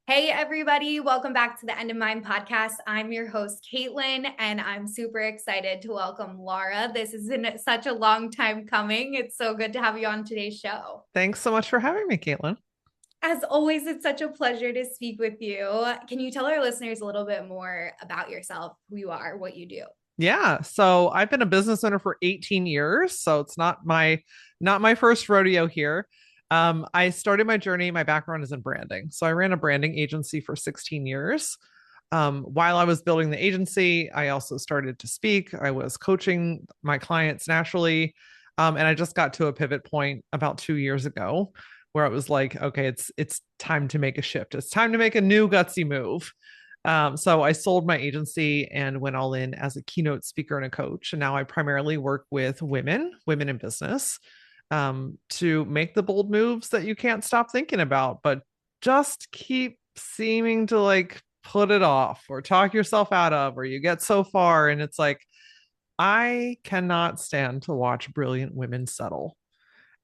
Hey, everybody. Welcome back to the End of Mind podcast. I'm your host, Caitlin, and I'm super excited to welcome Laura. This has been such a long time coming. It's so good to have you on today's show. Thanks so much for having me, Caitlin. As always, it's such a pleasure to speak with you. Can you tell our listeners a little bit more about yourself, who you are, what you do? Yeah, so I've been a business owner for 18 years, so it's not my first rodeo here. I started my journey, my background is in branding. So I ran a branding agency for 16 years. While I was building the agency, I also started to speak. I was coaching my clients naturally. And I just got to a pivot point about 2 years ago where it was like, okay, it's time to make a shift. It's time to make a new gutsy move. So I sold my agency and went all in as a keynote speaker and a coach. And now I primarily work with women in business, to make the bold moves that you can't stop thinking about, but just keep seeming to like put it off or talk yourself out of, or you get so far and it's like, I cannot stand to watch brilliant women settle.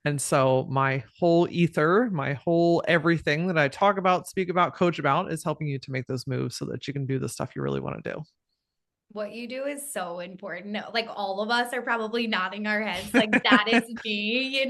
And so my whole ether, my whole everything that I talk about, speak about, coach about is helping you to make those moves so that you can do the stuff you really want to What you do is so important. Like all of us are probably nodding our heads, like that is me.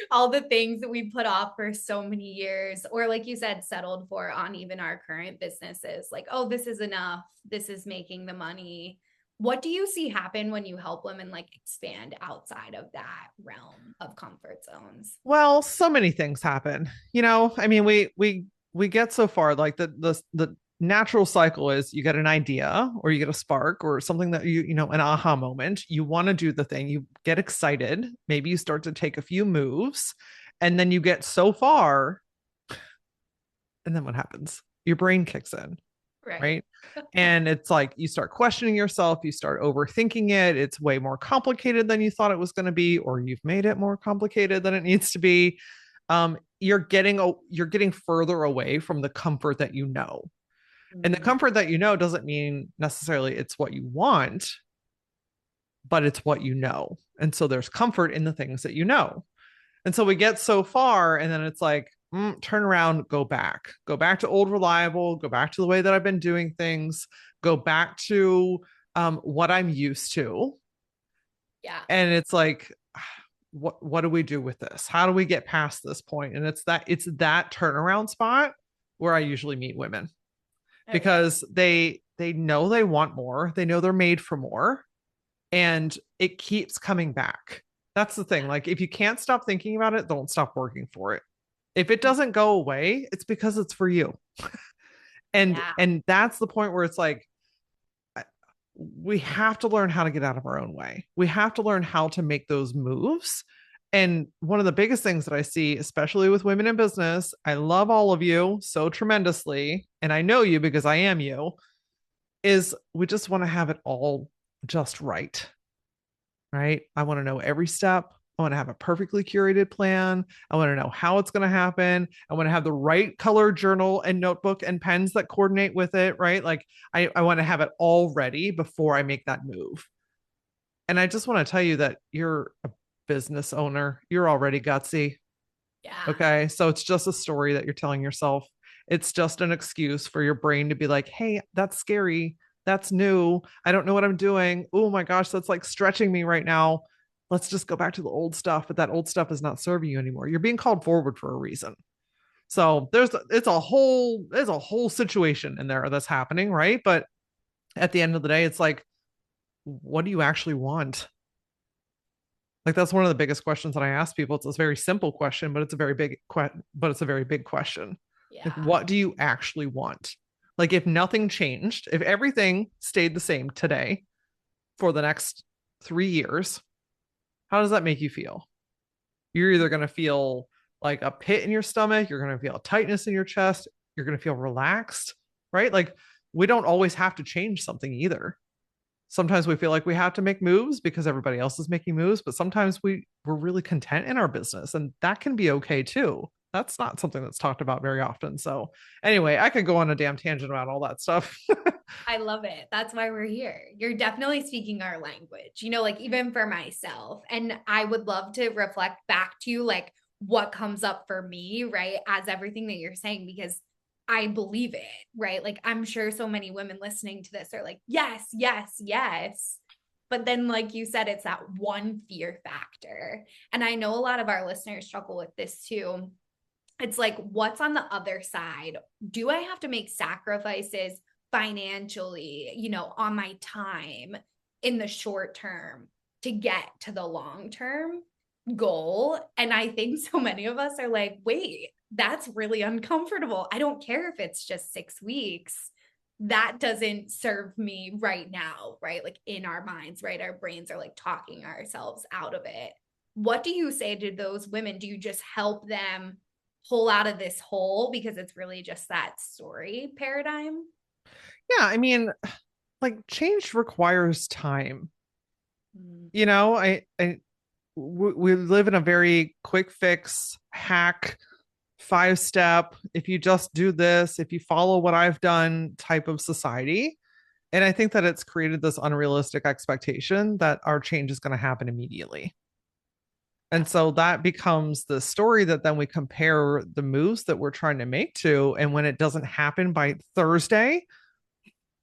All the things that we put off for so many years, or like you said, settled for on even our current businesses. Like, oh, this is enough. This is making the money. What do you see happen when you help women like expand outside of that realm of comfort zones? Well, so many things happen. I mean, we get so far, like the natural cycle is you get an idea or you get a spark or something that an aha moment. You want to do the thing, you get excited, maybe you start to take a few moves, and then you get so far, and then what happens? Your brain kicks in, Right. right? And it's like you start questioning yourself, you start overthinking it. It's way more complicated than you thought it was going to be, or you've made it more complicated than it needs to be. You're getting further away from the comfort that you know. And the comfort that you know doesn't mean necessarily it's what you want, but it's what you know. And so there's comfort in the things that you know. And so we get so far, and then it's like, turn around, go back to old reliable, go back to the way that I've been doing things, go back to what I'm used to. Yeah. And it's like, what do we do with this? How do we get past this point? And it's that turnaround spot where I usually meet women Okay. because they know they want more, they know they're made for more, and it keeps coming back. That's the thing. Like, if you can't stop thinking about it, don't stop working for it. If it doesn't go away, it's because it's for you. and Yeah. and that's the point where it's like, we have to learn how to get out of our own way. We have to learn how to make those moves. And one of the biggest things that I see, especially with women in business, I love all of you so tremendously, and I know you because I am you, is we just want to have it all just right. Right? I want to know every step. I want to have a perfectly curated plan. I want to know how it's going to happen. I want to have the right color journal and notebook and pens that coordinate with it, right? Like, I want to have it all ready before I make that move. And I just want to tell you that you're a business owner. You're already gutsy. Yeah. Okay. So it's just a story that you're telling yourself. It's just an excuse for your brain to be like, hey, that's scary. That's new. I don't know what I'm doing. Oh my gosh, that's like stretching me right now. Let's just go back to the old stuff. But that old stuff is not serving you anymore. You're being called forward for a reason. So it's a whole situation in there that's happening, right? But at the end of the day, it's like, what do you actually want? Like, that's one of the biggest questions that I ask people. It's a very simple question, but it's a very big question. Like, Yeah. what do you actually want? Like, if nothing changed, if everything stayed the same today for the next 3 years, how does that make you feel? You're either going to feel like a pit in your stomach, you're going to feel a tightness in your chest, you're going to feel relaxed, right? Like, we don't always have to change something either. Sometimes we feel like we have to make moves because everybody else is making moves, but sometimes we're really content in our business, and that can be okay too. That's not something that's talked about very often. So anyway, I could go on a damn tangent about all that stuff. I love it. That's why we're here. You're definitely speaking our language, like even for myself. And I would love to reflect back to you, like what comes up for me, right? As everything that you're saying, because I believe it, right? Like, I'm sure so many women listening to this are like, yes, yes, yes. But then, like you said, it's that one fear factor. And I know a lot of our listeners struggle with this too. It's like, what's on the other side? Do I have to make sacrifices financially, on my time in the short term to get to the long term goal? And I think so many of us are like, wait, that's really uncomfortable. I don't care if it's just 6 weeks. That doesn't serve me right now, right? Like in our minds, right? Our brains are like talking ourselves out of it. What do you say to those women? Do you just help them pull out of this hole because it's really just that story paradigm? Yeah, I mean, like change requires time. Mm. You know, we live in a very quick fix hack 5 step, if you just do this, if you follow what I've done type of society. And I think that it's created this unrealistic expectation that our change is going to happen immediately. And so that becomes the story that then we compare the moves that we're trying to make to. And when it doesn't happen by Thursday,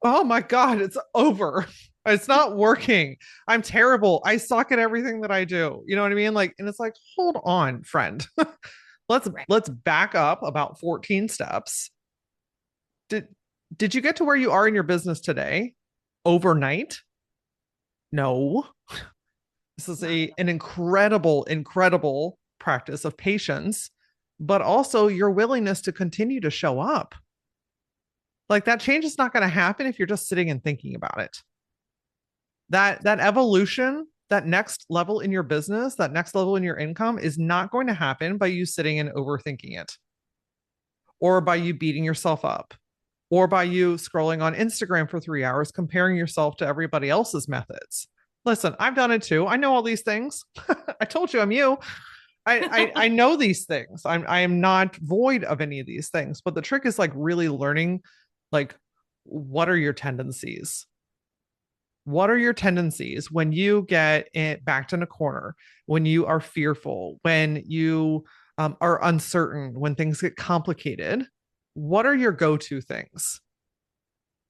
oh my God, it's over. It's not working. I'm terrible. I suck at everything that I do. You know what I mean? Like, and it's like, hold on, friend. let's Right. let's back up about 14 steps. Did did you get to where you are in your business today overnight? No. This is Not an incredible practice of patience, but also your willingness to continue to show up. Like that change is not going to happen if you're just sitting and thinking about it. That evolution, that next level in your business, that next level in your income is not going to happen by you sitting and overthinking it, or by you beating yourself up, or by you scrolling on Instagram for 3 hours comparing yourself to everybody else's methods. Listen, I've done it too. I know all these things. I told you I'm you. I know these things. I am not void of any of these things. But the trick is like really learning, like, what are your tendencies? What are your tendencies when you get it backed in a corner, when you are fearful, when you are uncertain, when things get complicated? What are your go-to things?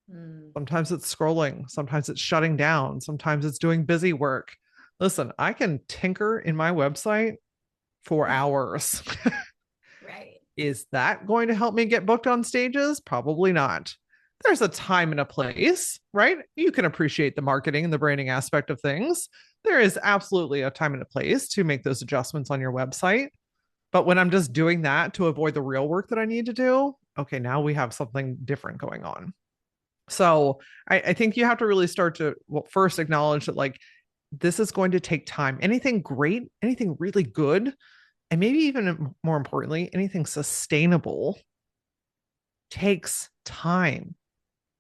mm. Sometimes it's scrolling, sometimes it's shutting down, sometimes it's doing busy work. Listen, I can tinker in my website for hours. Right. Is that going to help me get booked on stages? Probably not. There's a time and a place, right? You can appreciate the marketing and the branding aspect of things. There is absolutely a time and a place to make those adjustments on your website. But when I'm just doing that to avoid the real work that I need to do, okay, now we have something different going on. So I think you have to really start to, well, first acknowledge that like this is going to take time. Anything great, anything really good, and maybe even more importantly, anything sustainable takes time.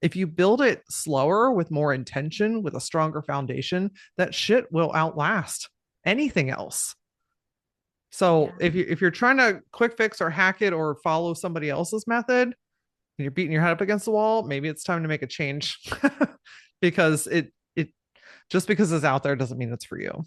If you build it slower with more intention, with a stronger foundation, that shit will outlast anything else. So Yeah. if you're trying to quick fix or hack it or follow somebody else's method, and you're beating your head up against the wall, maybe it's time to make a change because it just because it's out there doesn't mean it's for you.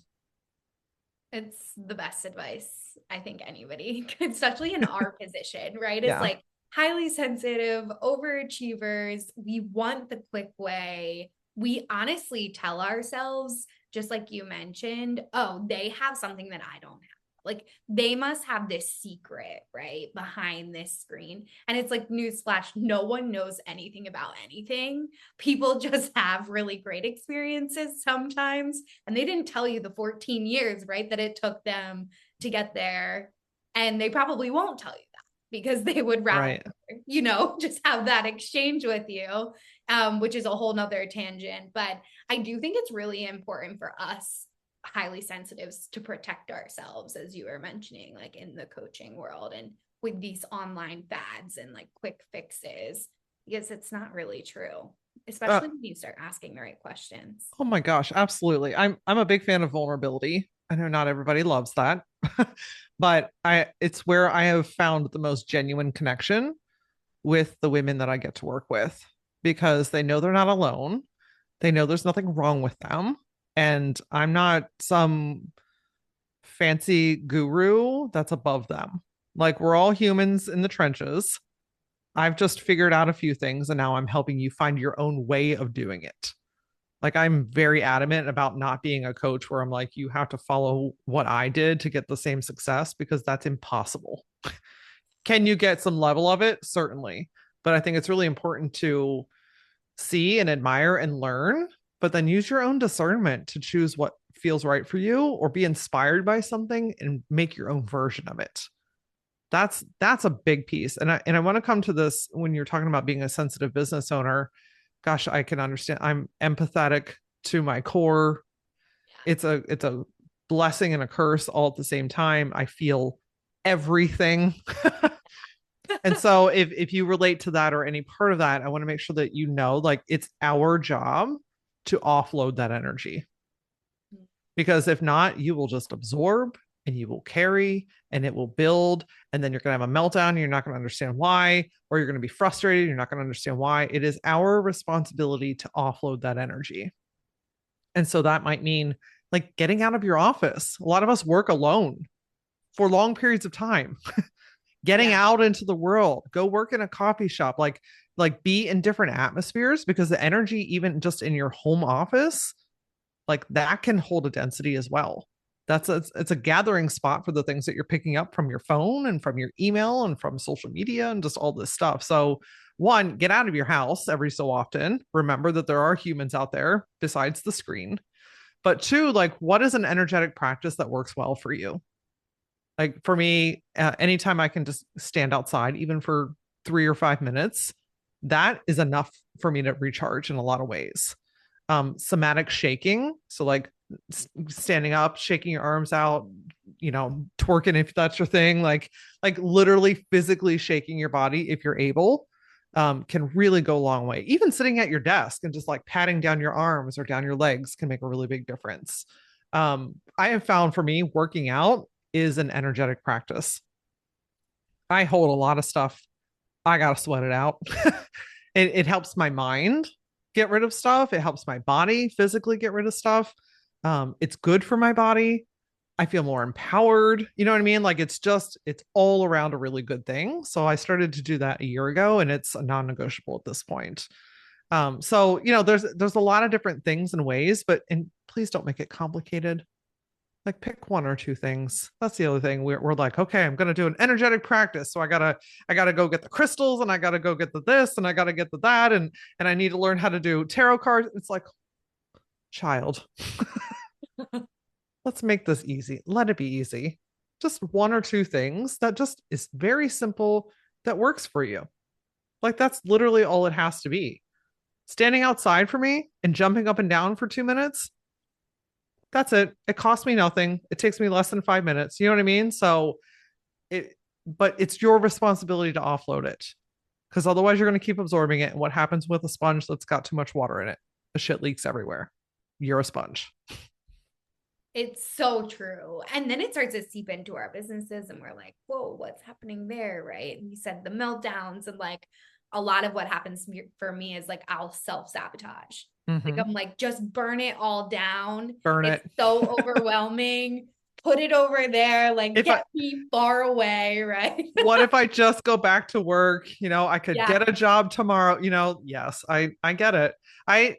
It's the best advice I think anybody, especially in our position, right? It's Yeah. like highly sensitive, overachievers. We want the quick way. We honestly tell ourselves, just like you mentioned, oh, they have something that I don't have. Like they must have this secret, right, behind this screen. And it's like, newsflash, no one knows anything about anything. People just have really great experiences sometimes. And they didn't tell you the 14 years, right, that it took them to get there. And they probably won't tell you that because they would rather, Right. just have that exchange with you, which is a whole nother tangent. But I do think it's really important for us highly sensitives to protect ourselves, as you were mentioning, like in the coaching world and with these online fads and like quick fixes, because it's not really true, Uh, especially when you start asking the right questions. oh my gosh, absolutely. I'm a big fan of vulnerability. I know not everybody loves that, but I it's where I have found the most genuine connection with the women that I get to work with because they know they're not alone. They know there's nothing wrong with them. And I'm not some fancy guru that's above them. Like we're all humans in the trenches. I've just figured out a few things and now I'm helping you find your own way of doing it. Like I'm very adamant about not being a coach where I'm like, you have to follow what I did to get the same success because that's impossible. Can you get some level of it? Certainly. But I think it's really important to see and admire and learn, but then use your own discernment to choose what feels right for you or be inspired by something and make your own version of it. That's a big piece. And I want to come to this when you're talking about being a sensitive business owner. Gosh, I can understand. I'm empathetic to my core. It's a blessing and a curse all at the same time. I feel everything. And so if you relate to that or any part of that, I want to make sure that you know like it's our job to offload that energy. Because if not, you will just absorb and you will carry and it will build. And then you're going to have a meltdown. And you're not going to understand why, or you're going to be frustrated. You're not going to understand why. It is our responsibility to offload that energy. And so that might mean like getting out of your office. A lot of us work alone for long periods of time. Getting out into the world, go work in a coffee shop, like be in different atmospheres because the energy, even just in your home office, like that can hold a density as well. It's a gathering spot for the things that you're picking up from your phone and from your email and from social media and just all this stuff. So one, get out of your house every so often. Remember that there are humans out there besides the screen. But two, like what is an energetic practice that works well for you? Like for me, anytime I can just stand outside, even for 3 or 5 minutes, that is enough for me to recharge in a lot of ways. Somatic shaking, so like standing up, shaking your arms out, twerking if that's your thing, like literally physically shaking your body if you're able, can really go a long way. Even sitting at your desk and just like patting down your arms or down your legs can make a really big difference. I have found for me, working out is an energetic practice. I hold a lot of stuff. I got to sweat it out. It helps my mind get rid of stuff. It helps my body physically get rid of stuff. It's good for my body. I feel more empowered. You know what I mean? Like it's all around a really good thing. So I started to do that a year ago and it's a non-negotiable at this point. So, there's a lot of different things and ways, and please don't make it complicated. Like pick one or two things. That's the other thing. We're like, okay, I'm gonna do an energetic practice. So I gotta go get the crystals and I gotta go get the this and I gotta get the that and I need to learn how to do tarot cards. It's like, child, let's make this easy. Let it be easy. Just one or two things that just is very simple that works for you. Like that's literally all it has to be. Standing outside for me and jumping up and down for 2 minutes, that's it. It costs me nothing. It takes me less than 5 minutes. You know what I mean? But it's your responsibility to offload it because otherwise you're going to keep absorbing it. And what happens with a sponge that's got too much water in it? The shit leaks everywhere. You're a sponge. It's so true. And then it starts to seep into our businesses and we're like, whoa, what's happening there? Right. And you said the meltdowns and like a lot of what happens for me is like I'll self-sabotage. Like I'm like, just burn it all down. Burn it's it. so overwhelming. Put it over there, like get me far away, right? What if I just go back to work? I could get a job tomorrow. Yes, I get it. I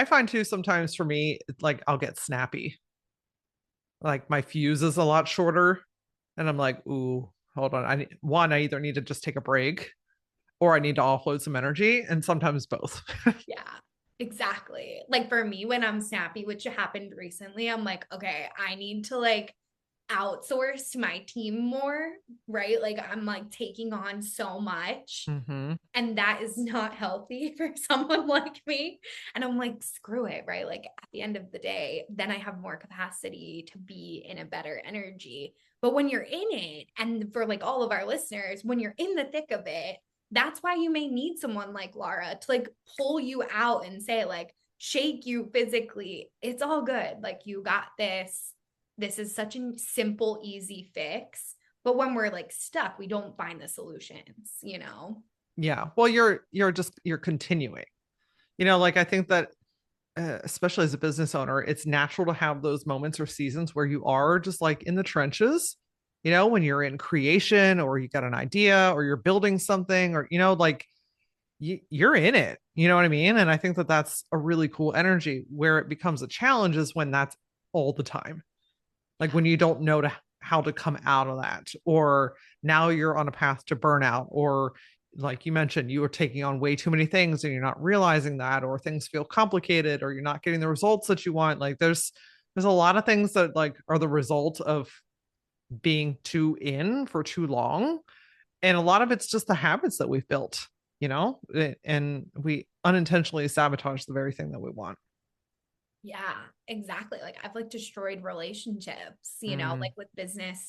find too sometimes for me, like I'll get snappy. Like my fuse is a lot shorter, and I'm like, ooh, hold on. I either need to just take a break, or I need to offload some energy, and sometimes both. Yeah. Exactly. Like for me, when I'm snappy, which happened recently, I'm like, okay, I need to like outsource my team more, right? Like I'm like taking on so much and that is not healthy for someone like me. And I'm like, screw it, right? Like at the end of the day, then I have more capacity to be in a better energy. But when you're in it, and for like all of our listeners, when you're in the thick of it, that's why you may need someone like Laura to like pull you out and say like, shake you physically. It's all good. Like you got this. This is such a simple, easy fix. But when we're like stuck, we don't find the solutions, Yeah. Well, you're continuing, like I think that especially as a business owner, it's natural to have those moments or seasons where you are just like in the trenches when you're in creation or you got an idea or you're building something or, like you're in it. You know what I mean? And I think that that's a really cool energy. Where it becomes a challenge is when that's all the time. Like when you don't know how to come out of that, or now you're on a path to burnout, or like you mentioned, you are taking on way too many things and you're not realizing that, or things feel complicated, or you're not getting the results that you want. Like there's a lot of things that like are the result of being too in for too long. And a lot of it's just the habits that we've built, and we unintentionally sabotage the very thing that we want. Yeah, exactly. Like I've like destroyed relationships, Mm. like with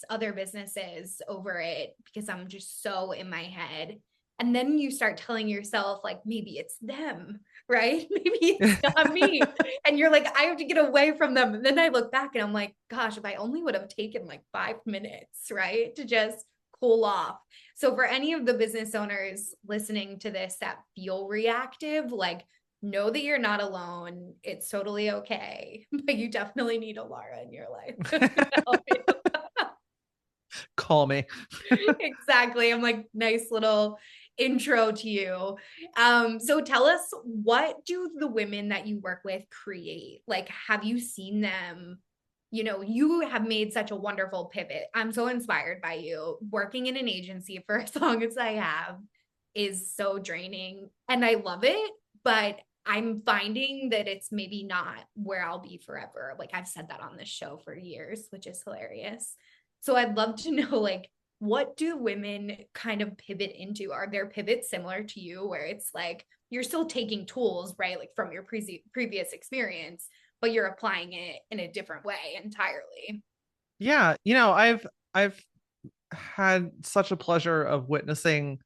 other businesses over it because I'm just so in my head. And then you start telling yourself, like, maybe it's them, right? Maybe it's not me. And you're like, I have to get away from them. And then I look back and I'm like, gosh, if I only would have taken like 5 minutes, right? To just cool off. So for any of the business owners listening to this that feel reactive, like know that you're not alone. It's totally okay. But you definitely need a Laura in your life to help you. Call me. Exactly. I'm like, nice little intro to you. So tell us, what do the women that you work with create? Like, have you seen them? You have made such a wonderful pivot. I'm so inspired by you. Working in an agency for as long as I have is so draining and I love it, but I'm finding that it's maybe not where I'll be forever. Like I've said that on this show for years, which is hilarious. So I'd love to know, like, what do women kind of pivot into? Are there pivots similar to you where it's like you're still taking tools, right? Like from your previous experience, but you're applying it in a different way entirely. Yeah, I've had such a pleasure of witnessing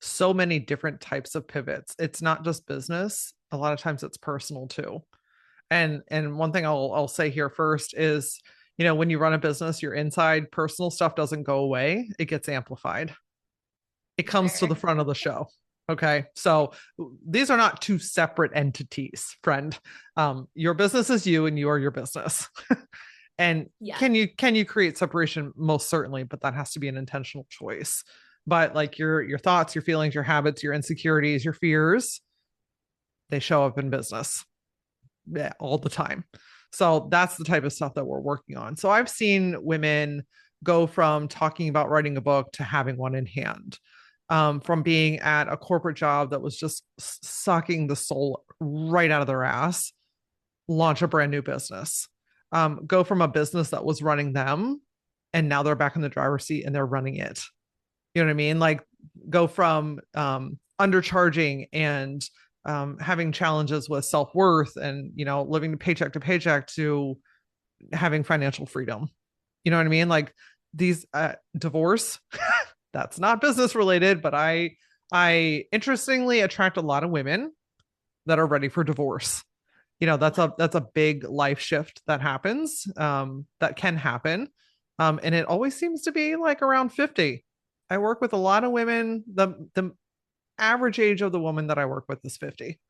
so many different types of pivots. It's not just business. A lot of times it's personal too. And one thing I'll say here first is, when you run a business, your inside personal stuff doesn't go away. It gets amplified. It comes to the Sure. front of the show. Okay. So these are not two separate entities, friend. Your business is you and you are your business. And Yeah. can you create separation? Most certainly, but that has to be an intentional choice. But like your thoughts, your feelings, your habits, your insecurities, your fears, they show up in business, yeah, all the time. So that's the type of stuff that we're working on. So I've seen women go from talking about writing a book to having one in hand, from being at a corporate job that was just sucking the soul right out of their ass, launch a brand new business, go from a business that was running them, and now they're back in the driver's seat and they're running it. You know what I mean? Like go from undercharging and having challenges with self worth and living paycheck to having financial freedom. You know what I mean? Like these divorce. That's not business related, but I interestingly attract a lot of women that are ready for divorce. That's a big life shift that happens, that can happen, and it always seems to be like around 50. I work with a lot of women. The average age of the woman that I work with is 50,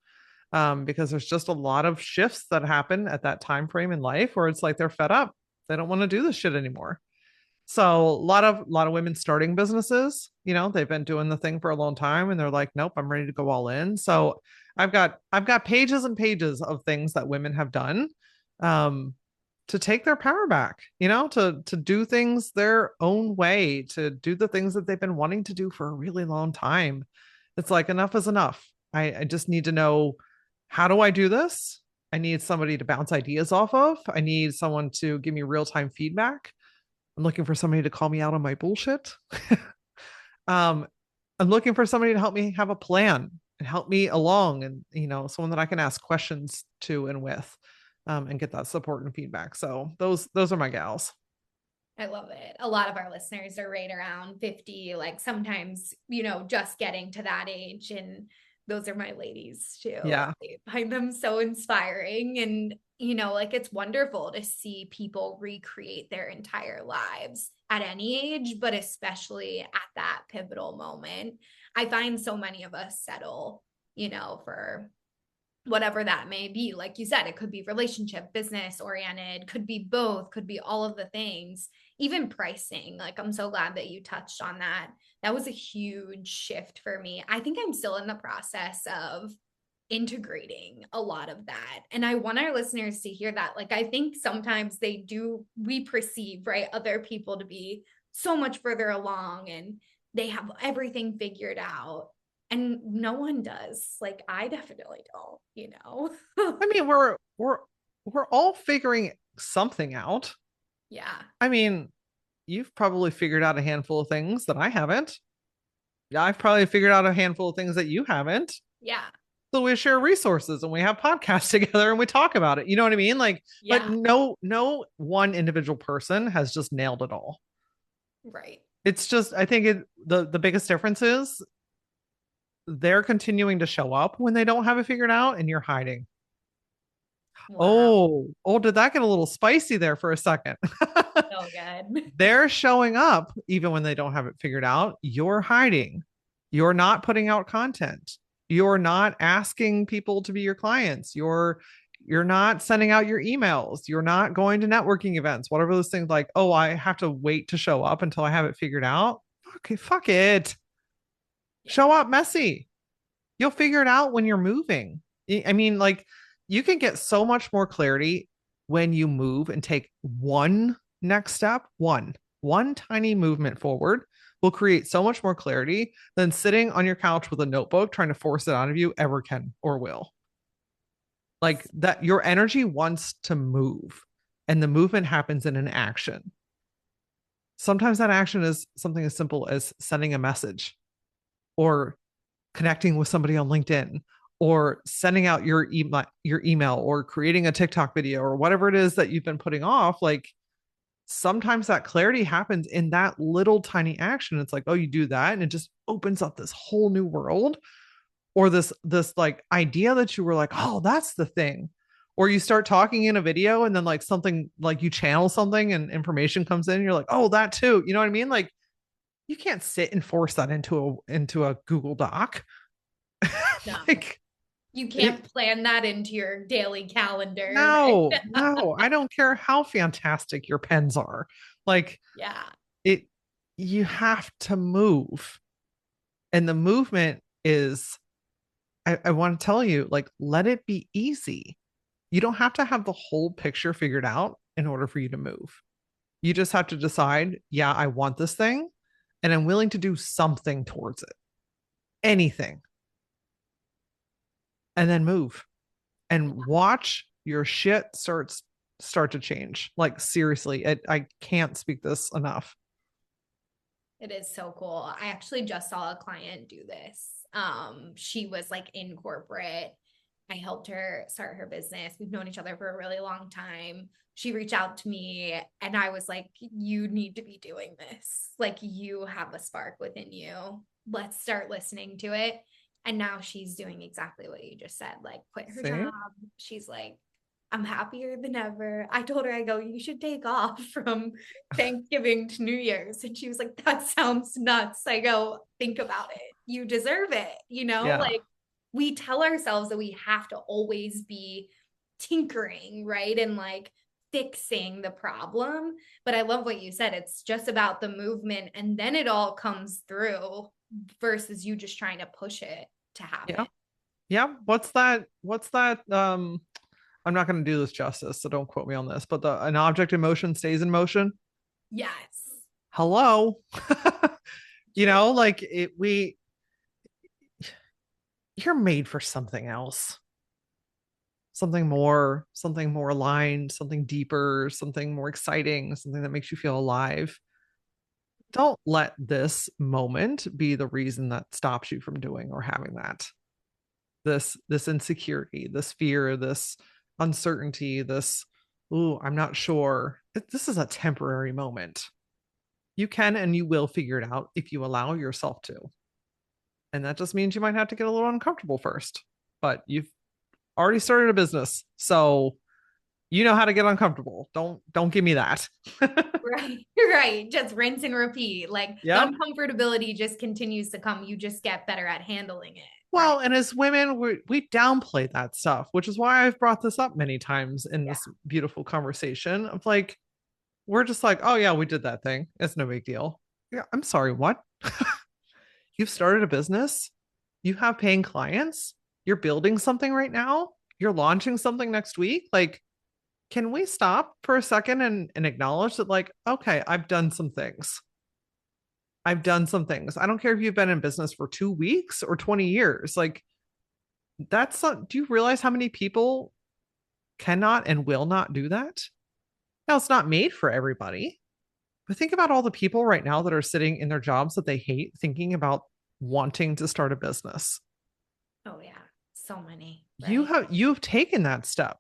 because there's just a lot of shifts that happen at that time frame in life where it's like they're fed up. They don't want to do this shit anymore. So a lot of women starting businesses, they've been doing the thing for a long time and they're like, nope, I'm ready to go all in. So I've got pages and pages of things that women have done, um, to take their power back, to do things their own way, to do the things that they've been wanting to do for a really long time. It's like enough is enough. I just need to know, how do I do this? I need somebody to bounce ideas off of. I need someone to give me real-time feedback. I'm looking for somebody to call me out on my bullshit. um, I'm looking for somebody to help me have a plan and help me along, and someone that I can ask questions to and with, and get that support and feedback. So those are my gals. I love it. A lot of our listeners are right around 50, like sometimes, just getting to that age. And those are my ladies too. Yeah. I find them so inspiring. And, like it's wonderful to see people recreate their entire lives at any age, but especially at that pivotal moment. I find so many of us settle, for whatever that may be. Like you said, it could be relationship, business oriented, could be both, could be all of the things. even pricing. Like, I'm so glad that you touched on that. That was a huge shift for me. I think I'm still in the process of integrating a lot of that. And I want our listeners to hear that. Like, I think sometimes we perceive, right, other people to be so much further along and they have everything figured out. And no one does. Like, I definitely don't, you know? I mean, we're all figuring something out. Yeah. I mean, you've probably figured out a handful of things that I haven't. Yeah, I've probably figured out a handful of things that you haven't. Yeah. So we share resources and we have podcasts together and we talk about it. You know what I mean? Like, but Yeah. no one individual person has just nailed it all. Right. It's just, I think the biggest difference is they're continuing to show up when they don't have it figured out and you're hiding. Wow. Oh, did that get a little spicy there for a second? So good. They're showing up even when they don't have it figured out. You're hiding. You're not putting out content. You're not asking people to be your clients. You're not sending out your emails. You're not going to networking events, whatever those things like, oh, I have to wait to show up until I have it figured out. Okay, fuck it. Yeah. Show up messy. You'll figure it out when you're moving. I mean, like, you can get so much more clarity when you move and take one next step, one tiny movement forward will create so much more clarity than sitting on your couch with a notebook trying to force it out of you ever can or will. Like that, your energy wants to move, and the movement happens in an action. Sometimes that action is something as simple as sending a message or connecting with somebody on LinkedIn or sending out your email or creating a TikTok video or whatever it is that you've been putting off. Like, sometimes that clarity happens in that little tiny action. It's like, oh, you do that and it just opens up this whole new world, or this like idea that you were like, oh, that's the thing. Or you start talking in a video and then like something, like you channel something and information comes in and you're like, oh, that too. You know what I mean? Like, you can't sit and force that into a Google Doc. No. Like, You can't it, plan that into your daily calendar, right? no, I don't care how fantastic your pens are. Like, Yeah. it, you have to move. And the movement is, I want to tell you, like, let it be easy. You don't have to have the whole picture figured out in order for you to move. You just have to decide, yeah, I want this thing and I'm willing to do something towards it. Anything. And then move and watch your shit start to change. Like, seriously, I can't speak this enough. It is so cool. I actually just saw a client do this. She was like in corporate. I helped her start her business. We've known each other for a really long time. She reached out to me and I was like, you need to be doing this. Like, you have a spark within you. Let's start listening to it. And now she's doing exactly what you just said, like quit her See? job. She's like, I'm happier than ever. I told her, I go, you should take off from Thanksgiving to New Year's. And she was like, that sounds nuts. I go, think about it. You deserve it. You know, Yeah. like, we tell ourselves that we have to always be tinkering, right? And like fixing the problem. But I love what you said. It's just about the movement and then it all comes through versus you just trying to push it to Yeah. happen. Yeah. What's that? I'm not going to do this justice, so don't quote me on this, but an object in motion stays in motion. Yes. Hello. You True. know, like you're made for something else. Something more aligned, something deeper, something more exciting, something that makes you feel alive. Don't let this moment be the reason that stops you from doing or having that. This insecurity, this fear, this uncertainty, this, ooh, I'm not sure. This is a temporary moment. You can and you will figure it out if you allow yourself to. And that just means you might have to get a little uncomfortable first. But you've already started a business. So you know how to get uncomfortable. Don't give me that. Right. Right. Just rinse and repeat. Like the Yep. uncomfortability just continues to come. You just get better at handling it. Right. Well, and as women, we downplay that stuff, which is why I've brought this up many times in Yeah. this beautiful conversation of like, we're just like, oh yeah, we did that thing. It's no big deal. Yeah, I'm sorry, what? You've started a business, you have paying clients, you're building something right now, you're launching something next week. Like, can we stop for a second and acknowledge that, like, okay, I've done some things. I've done some things. I don't care if you've been in business for 2 weeks or 20 years. Like, that's not, do you realize how many people cannot and will not do that? Now, it's not made for everybody, but think about all the people right now that are sitting in their jobs that they hate, thinking about wanting to start a business. Oh yeah, so many, You right? have you've taken that step.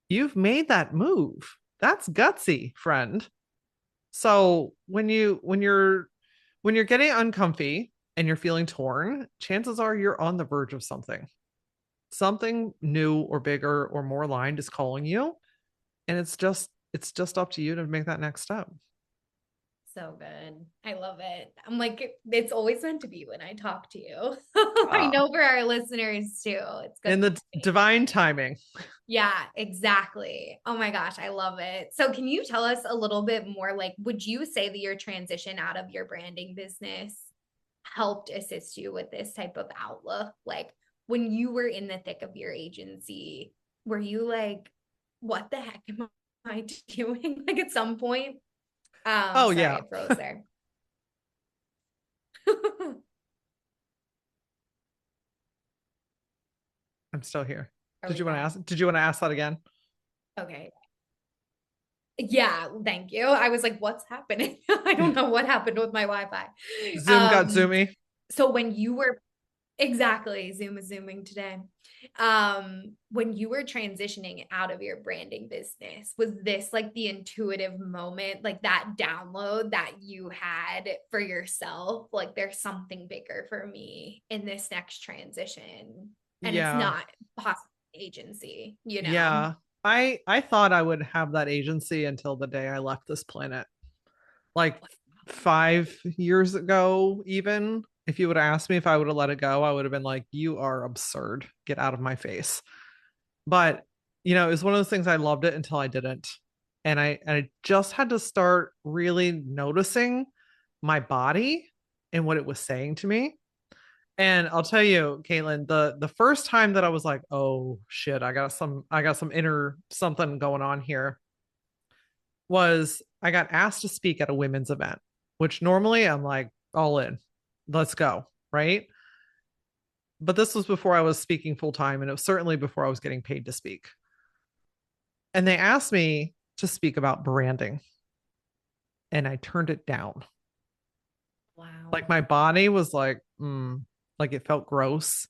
You've made that move. That's gutsy, friend. So when you're getting uncomfy and you're feeling torn, chances are you're on the verge of something. Something new or bigger or more aligned is calling you, and it's just up to you to make that next step. So good. I love it. I'm like, it's always meant to be when I talk to you. I Uh, know for our listeners too. It's in good. the divine timing. Yeah, exactly. Oh my gosh, I love it. So, can you tell us a little bit more? Like, would you say that your transition out of your branding business helped assist you with this type of outlook? Like, when you were in the thick of your agency, were you like, what the heck am I doing? Like, at some point? Oh Sorry, yeah, I froze there. I'm still here. Are Did we you want to back? ask? Did you want to ask that again? Okay. Yeah, thank you. I was like, what's happening? I don't know what happened with my Wi-Fi. Zoom got zoomy. So when you were exactly, Zoom is zooming today. When you were transitioning out of your branding business, was this like the intuitive moment, like that download that you had for yourself? Like, there's something bigger for me in this next transition, and it's Yeah, not possible agency, you know? yeah. I thought I would have that agency until the day I left this planet. Like 5 years ago, even if you would have asked me if I would have let it go, I would have been like, you are absurd. Get out of my face. But it was one of those things. I loved it until I didn't. And I just had to start really noticing my body and what it was saying to me. And I'll tell you, Caitlin, the first time that I was like, oh shit, I got some inner something going on here, was I got asked to speak at a women's event, which normally I'm like, all in, let's go, right? But this was before I was speaking full time, and it was certainly before I was getting paid to speak. And they asked me to speak about branding, and I turned it down. Wow. Like my body was like it felt gross.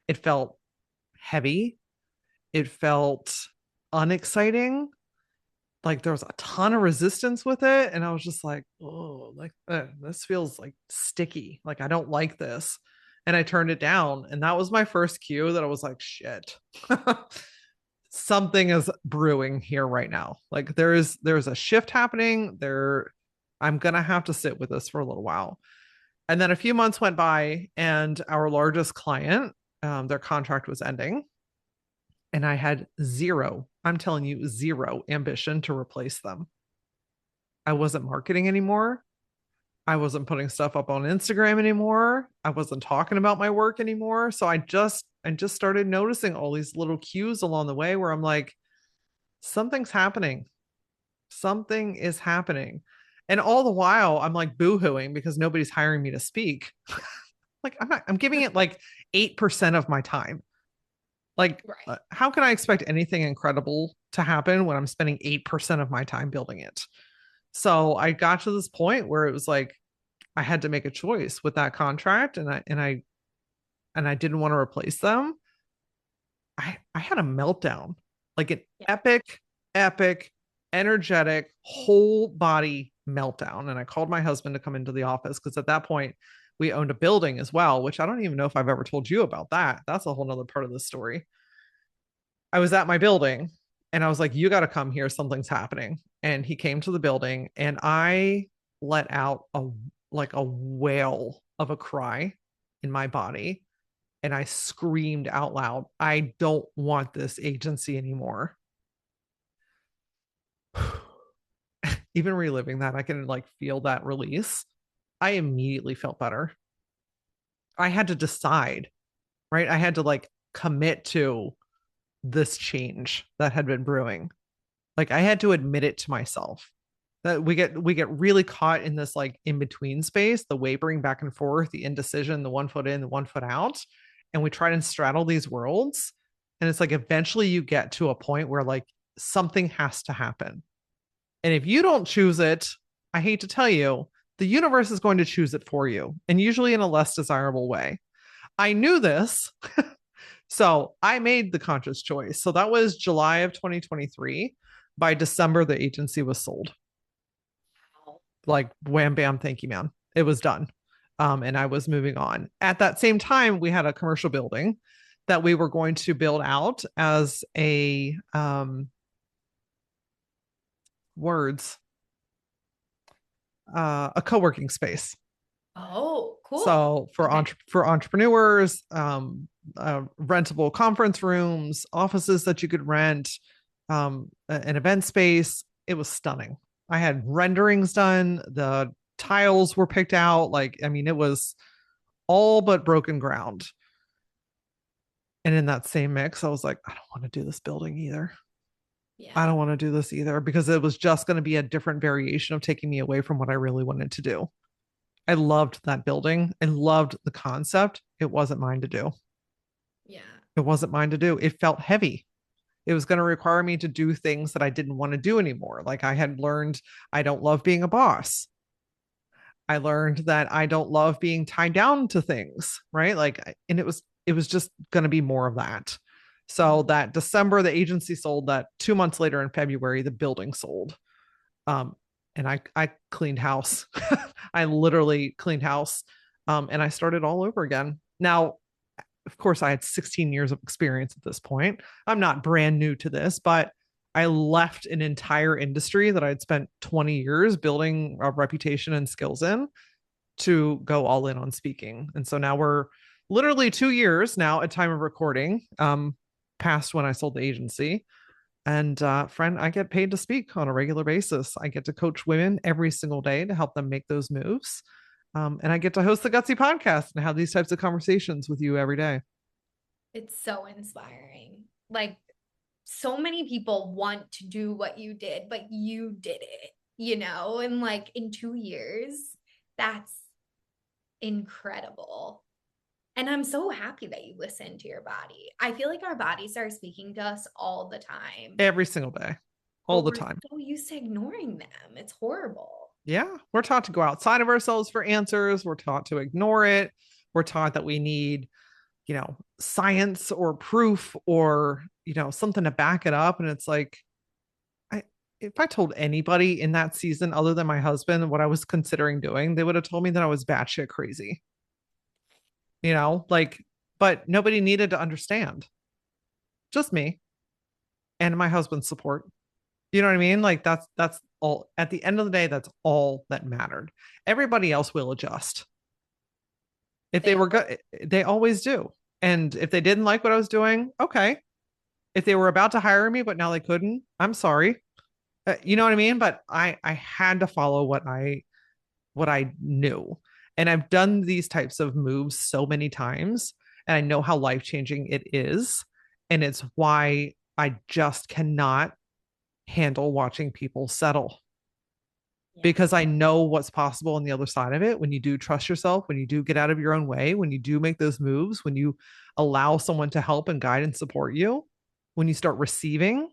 It felt heavy. It felt unexciting. Like there was a ton of resistance with it. And I was just like, oh, like this feels like sticky. Like I don't like this. And I turned it down. And that was my first cue that I was like, shit. Something is brewing here right now. Like there's a shift happening. I'm gonna have to sit with this for a little while. And then a few months went by, and our largest client, their contract was ending, and I had zero, I'm telling you, zero ambition to replace them. I wasn't marketing anymore. I wasn't putting stuff up on Instagram anymore. I wasn't talking about my work anymore. So I just started noticing all these little cues along the way where I'm like, something's happening. Something is happening. And all the while I'm like boohooing because nobody's hiring me to speak. Like I'm giving it like 8% of my time. Like, Right. how can I expect anything incredible to happen when I'm spending 8% of my time building it? So I got to this point where it was like I had to make a choice with that contract, and I didn't want to replace them. I had a meltdown, like an Yeah. epic, energetic, whole body meltdown. And I called my husband to come into the office because at that point we owned a building as well, which I don't even know if I've ever told you about that. That's a whole nother part of the story. I was at my building and I was like, you got to come here. Something's happening. And he came to the building, and I let out a wail of a cry in my body. And I screamed out loud, I don't want this agency anymore. even reliving that, I can like feel that release. I immediately felt better. I had to decide, right? I had to like commit to this change that had been brewing. Like I had to admit it to myself. That we get really caught in this like in between space, the wavering back and forth, the indecision, the 1 foot in, the 1 foot out, and we try to straddle these worlds. And it's like eventually you get to a point where like something has to happen. And if you don't choose it, I hate to tell you, the universe is going to choose it for you, and usually in a less desirable way. I knew this, so I made the conscious choice. So that was July of 2023. By December, the agency was sold. Like wham bam, thank you, man. It was done. And I was moving on. At that same time, we had a commercial building that we were going to build out as words a co-working space. Oh, cool. So for Okay. for entrepreneurs, rentable conference rooms, offices that you could rent, an event space. It was stunning. I had renderings done. The tiles were picked out. Like, I mean, it was all but broken ground. And in that same mix, I was like, I don't want to do this building either. I Yeah. don't want to do this either because it was just going to be a different variation of taking me away from what I really wanted to do. I loved that building and loved the concept. It wasn't mine to do. Yeah. It wasn't mine to do. It felt heavy. It was going to require me to do things that I didn't want to do anymore. Like I had learned I don't love being a boss. I learned that I don't love being tied down to things, right? Like, and it was just going to be more of that. So Mhm. that December, the agency sold. That 2 months later in February, the building sold. Um, and I cleaned house. I literally cleaned house. And I started all over again. Now, of course, I had 16 years of experience at this point. I'm not brand new to this, but I left an entire industry that I'd spent 20 years building a reputation and skills in to go all in on speaking. And so now we're literally 2 years now at time of recording, past when I sold the agency. And friend, I get paid to speak on a regular basis. I get to coach women every single day to help them make those moves. And I get to host the Gutsy Podcast and have these types of conversations with you every day. It's so inspiring. Like, so many people want to do what you did, but you did it, and like in 2 years, that's incredible. And I'm so happy that you listen to your body. I feel like our bodies are speaking to us all the time, Every single day, all but the we're time. so used to ignoring them. It's horrible. Yeah. We're taught to go outside of ourselves for answers. We're taught to ignore it. We're taught that we need, science or proof or, something to back it up. And it's like, I, if I told anybody in that season other than my husband what I was considering doing, they would have told me that I was batshit crazy, like, but nobody needed to understand, just me and my husband's support. You know what I mean? Like that's all at the end of the day, that's all that mattered. Everybody else will adjust. If they They were good, they always do. And if they didn't like what I was doing, okay. If they were about to hire me, but now they couldn't, I'm sorry. You know what I mean? But I had to follow what I knew. And I've done these types of moves so many times, and I know how life-changing it is. And it's why I just cannot handle watching people settle Yeah. because I know what's possible on the other side of it when you do trust yourself, when you do get out of your own way, when you do make those moves, when you allow someone to help and guide and support you, when you start receiving,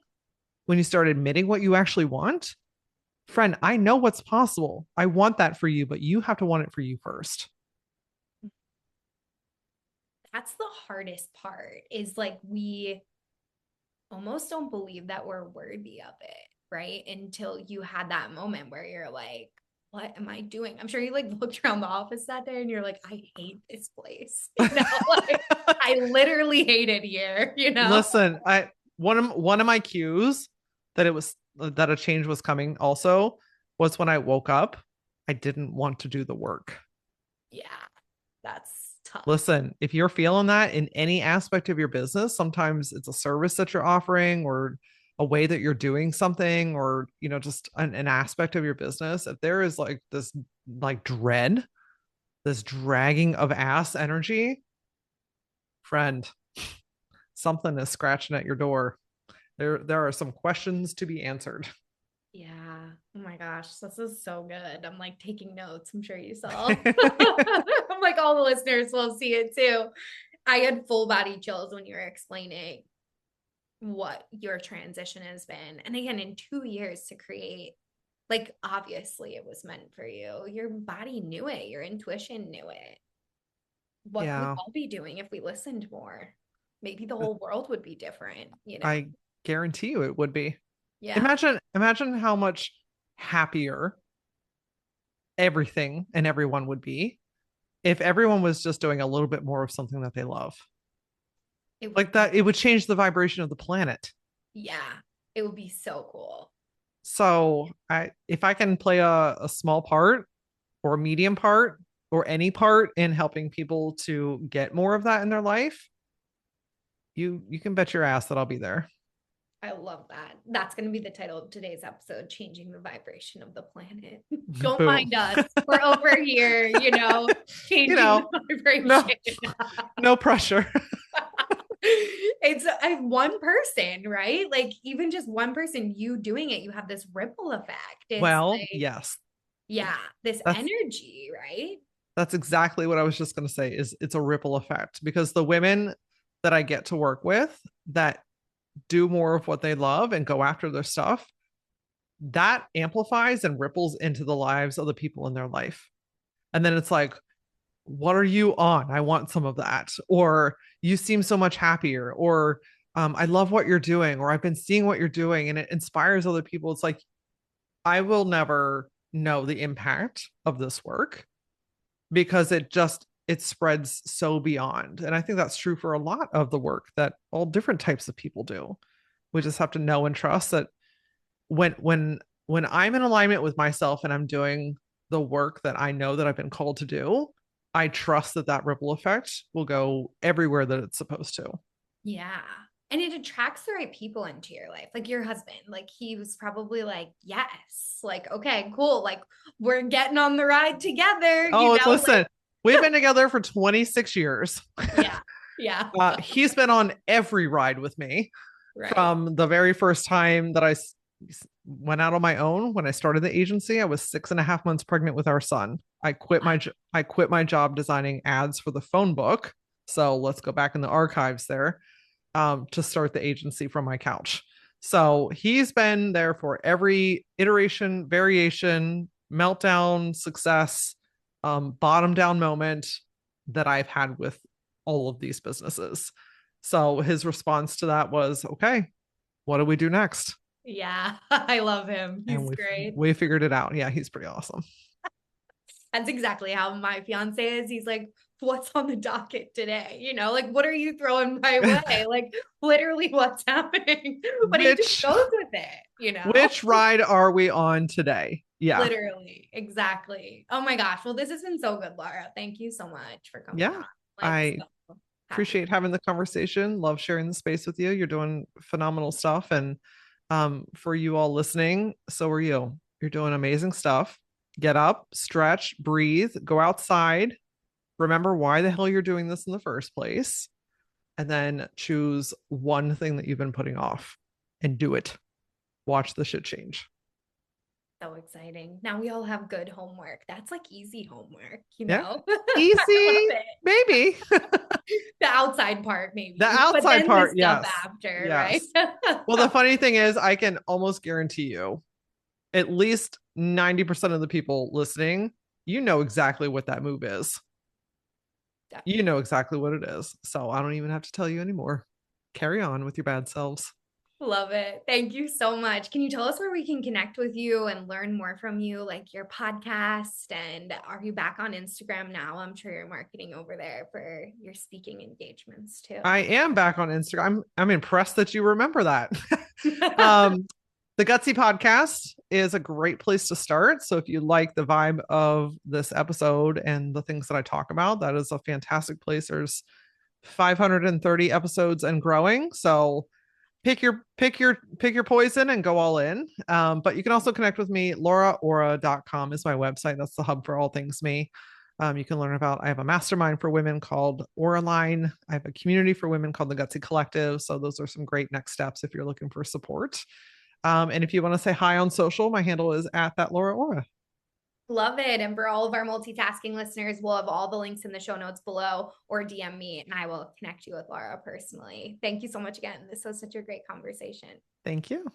when you start admitting what you actually want. Friend, I know what's possible. I want that for you, but you have to want it for you first. That's the hardest part is like we almost don't believe that we're worthy of it, right? Until you had that moment where you're like, what am I doing? I'm sure you like looked around the office that day and you're like, I hate this place. Like I literally hate it here. Listen, I one of my cues that a change was coming also was when I woke up, I didn't want to do the work. Yeah, that's tough. Listen, if you're feeling that in any aspect of your business, sometimes it's a service that you're offering or a way that you're doing something, or, just an aspect of your business, if there is like this like dread, this dragging of ass energy, friend, something is scratching at your door. There are some questions to be answered. Yeah. Oh my gosh, this is so good. I'm like taking notes. I'm sure you saw. I'm like, all the listeners will see it too. I had full body chills when you were explaining what your transition has been. And again, in 2 years to create, like, obviously it was meant for you. Your body knew it, your intuition knew it. What could we Yeah. all be doing if we listened more? Maybe the whole world would be different, I guarantee you it would be. Yeah. Imagine how much happier everything and everyone would be if everyone was just doing a little bit more of something that they love. It Like would, that, it would change the vibration of the planet. yeah, it would be so cool. So if I can play a small part or a medium part or any part in helping people to get more of that in their life, you can bet your ass that I'll be there. I love that. That's going to be the title of today's episode, Changing the Vibration of the Planet. Don't mind us. We're over here, changing the vibration. No pressure. It's one person, right? Like, even just one person, you doing it, you have this ripple effect. It's like, yes. Yeah, this energy, right? That's exactly what I was just going to say, is it's a ripple effect, because the women that I get to work with that do more of what they love and go after their stuff, that amplifies and ripples into the lives of the people in their life. And then it's like, what are you on? I want some of that. Or you seem so much happier. Or I love what you're doing. Or I've been seeing what you're doing, and it inspires other people. It's like, I will never know the impact of this work because it spreads so beyond. And I think that's true for a lot of the work that all different types of people do. We just have to know and trust that when I'm in alignment with myself and I'm doing the work that I know that I've been called to do, I trust that that ripple effect will go everywhere that it's supposed to. Yeah. And it attracts the right people into your life. Like your husband, like he was probably like, yes, like, okay, cool. Like we're getting on the ride together. Listen, like... we've been together for 26 years. Yeah. Yeah. He's been on every ride with me, right, from the very first time that I went out on my own. When I started the agency, I was 6.5 months pregnant with our son. I quit my job designing ads for the phone book. So let's go back in the archives there, to start the agency from my couch. So he's been there for every iteration, variation, meltdown, success, bottom down moment that I've had with all of these businesses. So his response to that was, okay, what do we do next? Yeah, I love him. He's great. We figured it out. Yeah, he's pretty awesome. That's exactly how my fiance is. He's like, what's on the docket today? Like, what are you throwing my way? Like, literally, what's happening? But he just goes with it, Which ride are we on today? Yeah. Literally. Exactly. Oh my gosh. Well, this has been so good, Laura. Thank you so much for coming on. Like, I appreciate having the conversation. Love sharing the space with you. You're doing phenomenal stuff. And for you all listening, so are you. You're doing amazing stuff. Get up, stretch, breathe, go outside. Remember why the hell you're doing this in the first place. And then choose one thing that you've been putting off and do it. Watch the shit change. So exciting. Now we all have good homework. That's like easy homework, Yeah. Easy, maybe. The outside part, maybe. The outside part, yes. After, yes. Right? Well, the funny thing is, I can almost guarantee you, at least 90% of the people listening, you know exactly what that move is. Definitely. You know exactly what it is. So I don't even have to tell you anymore. Carry on with your bad selves. Love it. Thank you so much. Can you tell us where we can connect with you and learn more from you, like your podcast? And are you back on Instagram now? I'm sure you're marketing over there for your speaking engagements too. I am back on Instagram. I'm impressed that you remember that. The Gutsy Podcast is a great place to start. So if you like the vibe of this episode and the things that I talk about, that is a fantastic place. There's 530 episodes and growing. So pick your poison and go all in. But you can also connect with me. LauraAura.com is my website. That's the hub for all things me. You can learn about, I have a mastermind for women called Auraline. I have a community for women called the Gutsy Collective. So those are some great next steps if you're looking for support. And if you want to say hi on social, my handle is at that LauraAura. Love it. And for all of our multitasking listeners, we'll have all the links in the show notes below, or DM me and I will connect you with Laura personally. Thank you so much again. This was such a great conversation. Thank you.